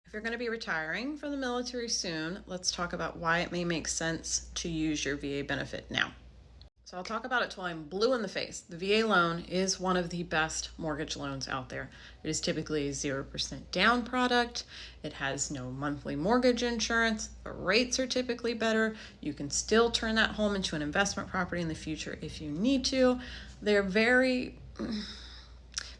If you're going to be retiring from the military soon, let's talk about why it may make sense to use your VA benefit now. So I'll talk about it till I'm blue in the face. The VA loan is one of the best mortgage loans out there. It is typically a 0% down product. It has no monthly mortgage insurance. The rates are typically better. You can still turn that home into an investment property in the future if you need to. They're very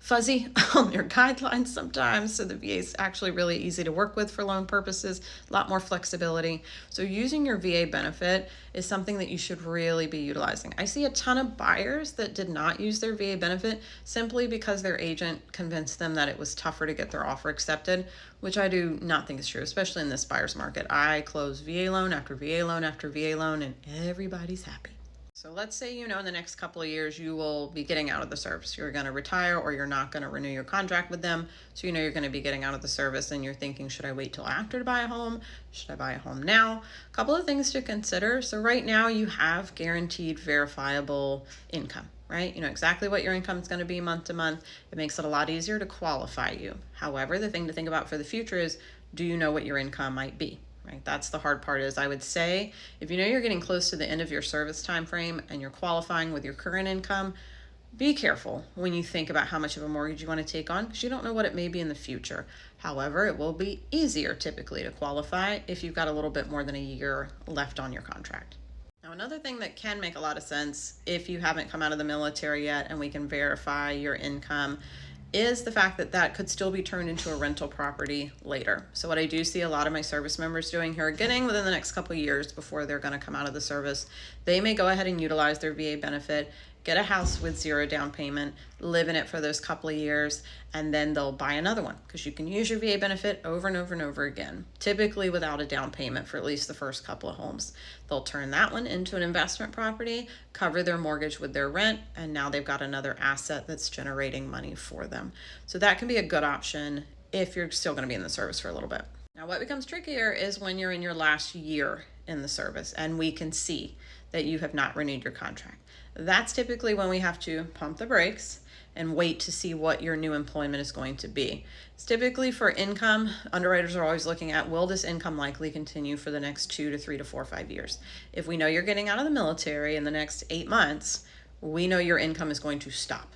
fuzzy on their guidelines sometimes, so the VA is actually really easy to work with for loan purposes, a lot more flexibility. So using your VA benefit is something that you should really be utilizing. I see a ton of buyers that did not use their VA benefit simply because their agent convinced them that it was tougher to get their offer accepted, which I do not think is true, especially in this buyer's market. I close VA loan after VA loan after VA loan, and everybody's happy. So let's say, in the next couple of years, you will be getting out of the service. You're going to retire or you're not going to renew your contract with them. So you're going to be getting out of the service and you're thinking, should I wait till after to buy a home? Should I buy a home now? A couple of things to consider. So right now you have guaranteed verifiable income, right? You know exactly what your income is going to be month to month. It makes it a lot easier to qualify you. However, the thing to think about for the future is, do you know what your income might be? Right? That's the hard part. Is I would say if you know you're getting close to the end of your service time frame and you're qualifying with your current income, be careful when you think about how much of a mortgage you want to take on, because you don't know what it may be in the future. However, it will be easier typically to qualify if you've got a little bit more than a year left on your contract. Now, another thing that can make a lot of sense if you haven't come out of the military yet and we can verify your income is the fact that that could still be turned into a rental property later. So what I do see a lot of my service members doing here, getting within the next couple of years before they're going to come out of the service, they may go ahead and utilize their VA benefit, get a house with 0 down payment, live in it for those couple of years, and then they'll buy another one, because you can use your VA benefit over and over and over again, typically without a down payment for at least the first couple of homes. They'll turn that one into an investment property, cover their mortgage with their rent, and now they've got another asset that's generating money for them. So that can be a good option if you're still going to be in the service for a little bit. Now, what becomes trickier is when you're in your last year in the service and we can see that you have not renewed your contract. That's typically when we have to pump the brakes and wait to see what your new employment is going to be. It's typically for income, underwriters are always looking at, will this income likely continue for the next 2 to 3 to 4 or 5 years? If we know you're getting out of the military in the next 8 months, we know your income is going to stop.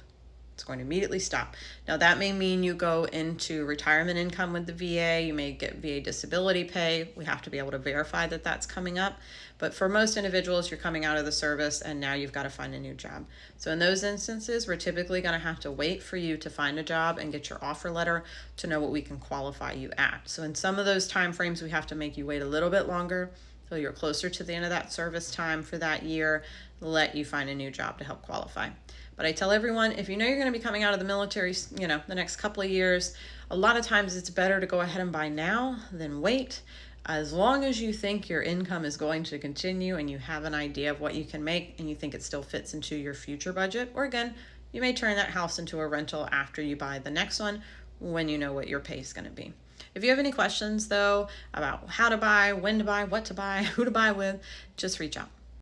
It's going to immediately stop. Now, that may mean you go into retirement income with the VA. You may get VA disability pay. We have to be able to verify that that's coming up. But for most individuals, you're coming out of the service and now you've got to find a new job. So in those instances, we're typically going to have to wait for you to find a job and get your offer letter to know what we can qualify you at. So in some of those time frames, we have to make you wait a little bit longer till you're closer to the end of that service time for that year, let you find a new job to help qualify. But I tell everyone, if you know you're going to be coming out of the military, the next couple of years, a lot of times it's better to go ahead and buy now than wait. As long as you think your income is going to continue and you have an idea of what you can make and you think it still fits into your future budget, or again, you may turn that house into a rental after you buy the next one when you know what your pay is going to be. If you have any questions, though, about how to buy, when to buy, what to buy, who to buy with, just reach out.